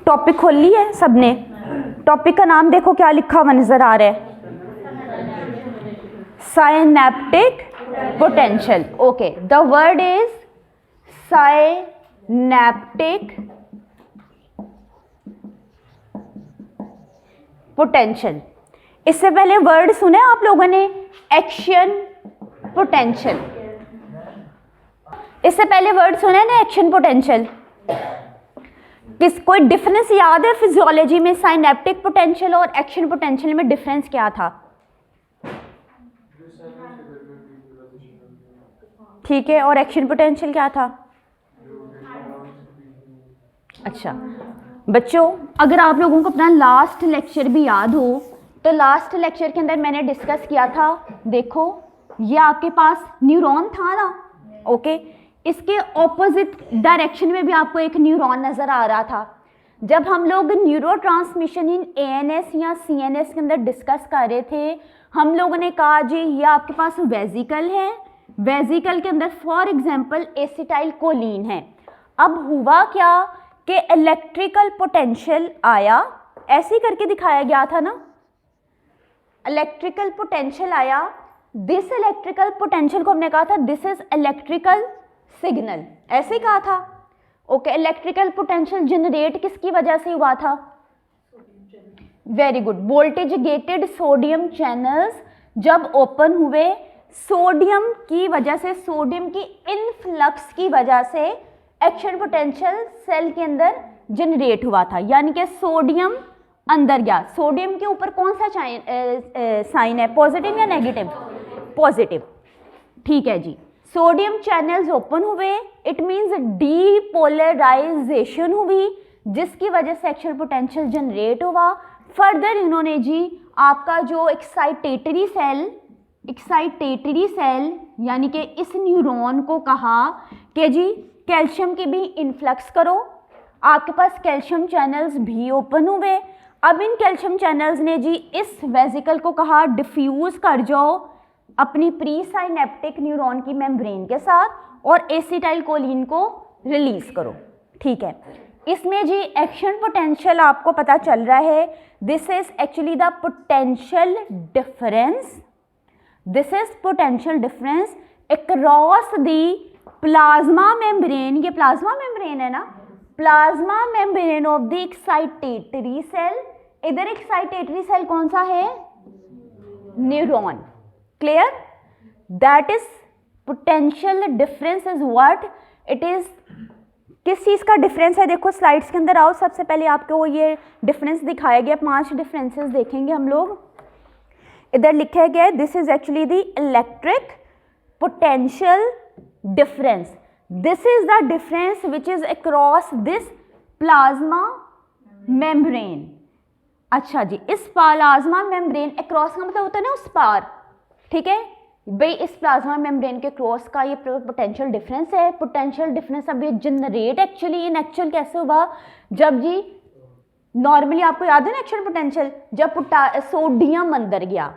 Topic खोल ली है सबने? टॉपिक का नाम देखो क्या लिखा हुआ नजर आ रहा है, synaptic potential. Okay, the word is synaptic potential. इससे पहले वर्ड सुने आप लोगों ने, एक्शन पोटेंशियल. इससे पहले वर्ड सुने ना, एक्शन पोटेंशियल. कोई डिफरेंस याद है फिजियोलॉजी में? साइनेप्टिक पोटेंशियल और एक्शन पोटेंशियल में डिफरेंस क्या था? ठीक है, और एक्शन पोटेंशियल क्या था? अच्छा बच्चों, अगर आप लोगों को अपना लास्ट लेक्चर भी याद हो तो लास्ट लेक्चर के अंदर मैंने डिस्कस किया था, देखो ये आपके पास न्यूरॉन था ना, ओके, इसके ऑपोजिट डायरेक्शन में भी आपको एक न्यूरॉन नज़र आ रहा था. जब हम लोग न्यूरो ट्रांसमिशन इन एएनएस या सीएनएस के अंदर डिस्कस कर रहे थे, हम लोगों ने कहा जी ये आपके पास वेजिकल है, वेजिकल के अंदर फॉर एग्जांपल एसिटाइल कोलिन है. अब हुआ क्या कि इलेक्ट्रिकल पोटेंशियल आया, ऐसे ही करके दिखाया गया था ना, इलेक्ट्रिकल पोटेंशियल आया. दिस इलेक्ट्रिकल पोटेंशियल को हमने कहा था दिस इज इलेक्ट्रिकल सिग्नल, ऐसे ही कहा था. ओके, इलेक्ट्रिकल पोटेंशियल जनरेट किसकी वजह से हुआ था? Very good, voltage gated sodium channels जब ओपन हुए, सोडियम की वजह से, सोडियम की इनफ्लक्स की वजह से एक्शन पोटेंशियल सेल के अंदर जनरेट हुआ था. यानी कि सोडियम अंदर गया. सोडियम के ऊपर कौन सा साइन है, पॉजिटिव या नेगेटिव? पॉजिटिव. ठीक है जी, सोडियम चैनल्स ओपन हुए, इट मींस डीपोलराइजेशन हुई, जिसकी वजह से एक्शन पोटेंशियल जनरेट हुआ. फर्दर इन्होंने जी आपका जो एक्साइटेटरी सेल यानी कि इस न्यूरॉन को कहा कि जी कैल्शियम की भी इन्फ्लक्स करो. आपके पास कैल्शियम चैनल्स भी ओपन हुए. अब इन कैल्शियम चैनल्स ने जी इस वेसिकल को कहा डिफ्यूज कर जाओ अपनी प्री साइनेप्टिक न्यूरॉन की मेम्ब्रेन के साथ और एसिटाइल कोलिन को रिलीज करो. ठीक है, इसमें जी एक्शन पोटेंशियल आपको पता चल रहा है, this is actually the potential difference, this is potential difference across the plasma membrane. ये प्लाज्मा मेम्ब्रेन है ना, plasma membrane of the excitatory cell. इधर एक्साइटेटरी सेल कौन सा है? Neuron. Clear? That is potential difference is what it is. किस चीज़ का डिफरेंस है? देखो स्लाइड्स के अंदर आओ, सबसे पहले आपको ये डिफरेंस दिखाया गया, 5 डिफरेंसेस देखेंगे हम लोग. इधर लिखा गया है this is actually the electric potential difference. This is the difference which is across this plasma membrane. अच्छा जी, इस प्लाज्मा मेम्ब्रेन अक्रॉस का मतलब होता है ना उस पार. ठीक है भाई, इस प्लाज्मा मेम्ब्रेन के क्रॉस का ये पोटेंशियल डिफरेंस है. पोटेंशियल डिफरेंस अब ये जनरेट एक्चुअली इन एक्चुअल कैसे हुआ? जब जी नॉर्मली आपको याद है ना एक्शन पोटेंशियल, जब सोडियम अंदर गया,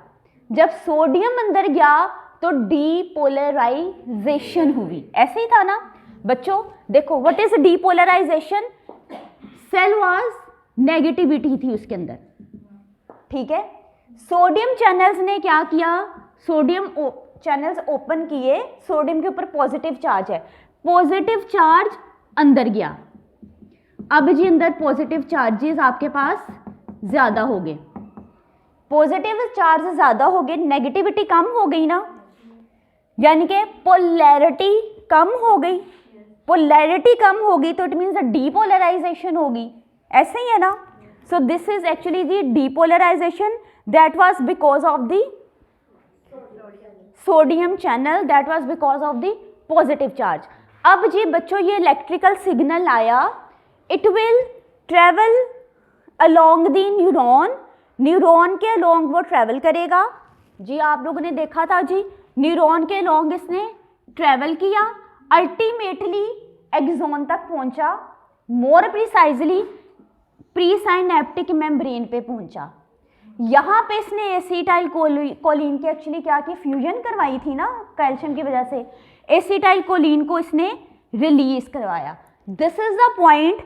जब सोडियम अंदर गया तो डीपोलराइजेशन हुई. ऐसे ही था ना बच्चों? देखो what is depolarization? Cell was negativity थी उसके अंदर. ठीक है, सोडियम चैनल्स ने क्या किया? सोडियम चैनल्स ओपन किए, सोडियम के ऊपर पॉजिटिव चार्ज है, पॉजिटिव चार्ज अंदर गया. अब जी अंदर पॉजिटिव चार्जेस आपके पास ज्यादा हो गए, पॉजिटिव चार्ज ज्यादा हो गए, नेगेटिविटी कम हो गई ना, यानी कि पोलैरिटी कम हो गई. पोलैरिटी कम होगी तो इट मीन्स डीपोलराइजेशन होगी. ऐसे ही है ना? So this is actually the depolarization that was because of the sodium channel, that was because of the positive charge. अब जी बच्चों ये इलेक्ट्रिकल सिग्नल आया, it will travel along the neuron. Neuron के अलोंग वो ट्रेवल करेगा. जी आप लोगों ने देखा था जी, न्यूरॉन के अलोंग इसने ट्रेवल किया, अल्टीमेटली एक्सॉन तक पहुंचा, more precisely presynaptic membrane पे पहुंचा. यहाँ पे इसने एसिटाइल कोलिन के एक्चुअली क्या की फ्यूजन करवाई थी ना कैल्शियम की वजह से, एसिटाइल कोलिन को इसने रिलीज करवाया. This is the point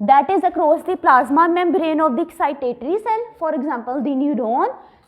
that is across the plasma membrane of the excitatory cell, for example the neuron.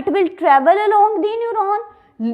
it will travel along the neuron,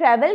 travel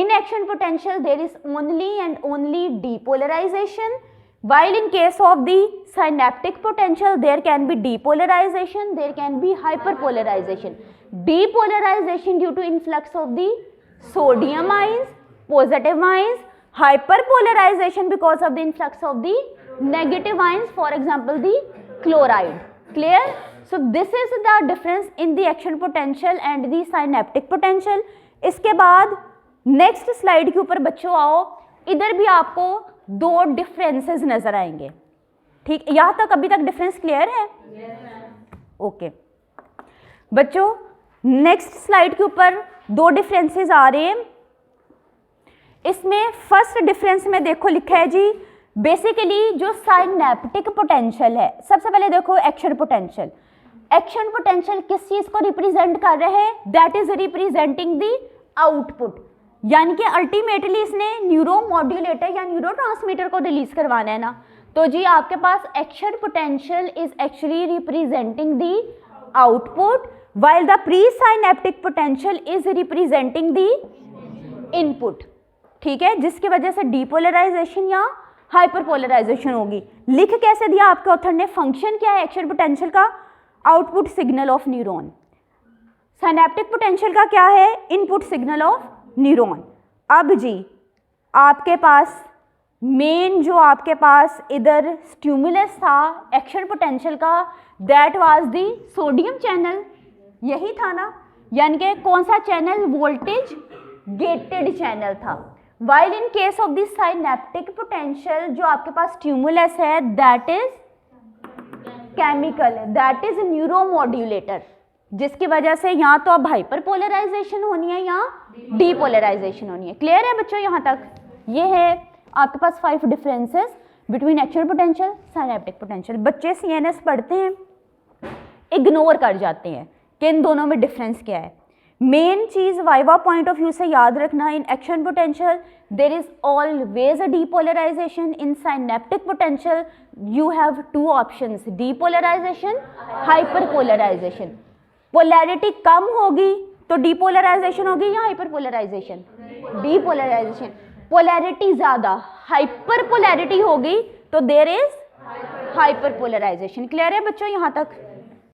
in action potential there is only and only depolarization. while in case of the synaptic potential there can be depolarization, there can be hyperpolarization. Depolarization due to influx of the sodium ions, positive ions, hyperpolarization because of the influx of the negative ions, for example the chloride. Clear? So this is the difference in the action potential and the synaptic potential. इसके बाद next slide के ऊपर बच्चों आओ, इधर भी आपको दो डिफरेंसेस नजर आएंगे. ठीक, यहां तक अभी तक डिफरेंस क्लियर है? ओके बच्चों, नेक्स्ट स्लाइड के ऊपर दो डिफरेंसेस आ रहे हैं. इसमें फर्स्ट डिफरेंस में देखो लिखा है जी, बेसिकली जो साइनेप्टिक पोटेंशियल है, सबसे पहले देखो एक्शन पोटेंशियल. एक्शन पोटेंशियल किस चीज को रिप्रेजेंट कर रहे हैं? That is representing the output, यानी कि अल्टीमेटली इसने न्यूरो मॉड्यूलेटर या न्यूरो ट्रांसमीटर को रिलीज करवाना है ना. तो जी आपके पास action potential is actually representing the output, while the presynaptic potential is representing the input. ठीक है, जिसकी वजह से डीपोलराइजेशन या हाइपरपोलराइजेशन होगी. लिख कैसे दिया आपके ऑथर ने? फंक्शन क्या है एक्शन पोटेंशियल का? Output signal of neuron. Synaptic potential का क्या है? Input signal of neuron. अब जी आपके पास मेन जो आपके पास इधर स्टिमुलस था एक्शन पोटेंशियल का, that was the sodium channel. यही था ना, यानी कि कौन सा चैनल? वोल्टेज गेटेड चैनल था. While in case of the synaptic potential जो आपके पास स्टिमुलस है that is chemical, that is neuromodulator, जिसकी वजह से यहाँ तो अब हाइपर पोलराइजेशन होनी है या डीपोलराइजेशन होनी है. क्लियर है बच्चों यहाँ तक? ये है आपके पास 5 differences between action potential synaptic potential. बच्चे CNS पढ़ते हैं, इग्नोर कर जाते हैं कि इन दोनों में डिफरेंस क्या है. मेन चीज़ वाइवा पॉइंट ऑफ व्यू से याद रखना, in action potential there is always a depolarisation. In synaptic potential you have 2 options, depolarisation, hyperpolarisation. Polarity कम होगी तो डीपोलराइजेशन होगी या हाइपरपोलराइजेशन? डीपोलराइजेशन. पोलैरिटी ज़्यादा, हाइपरपोलैरिटी होगी तो देर इज हाइपरपोलराइजेशन. क्लियर है बच्चों यहाँ तक?